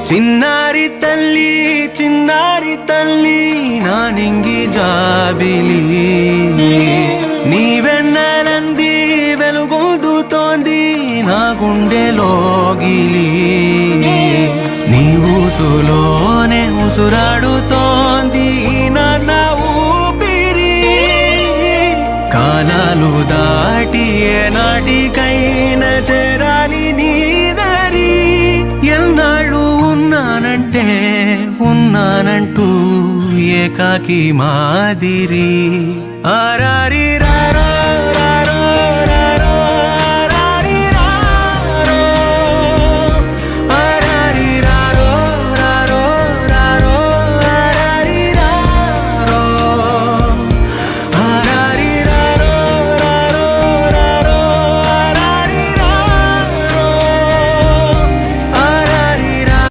చిన్నారి తల్లి నానింగి జాబిలి నీవెన్నెలంది వెలుగొందుతోంది నా గుండెలోగిలి నీ ఊసులోనే ఉసురాడుతోంది నా ఊపిరి కాలాలు దాటి ఏనాటికైనా చేరాలి నీ దరి ఎన్నాళ్ళు ఉన్నానంటూ ఏకాకి మాదిరి ఆరారి రా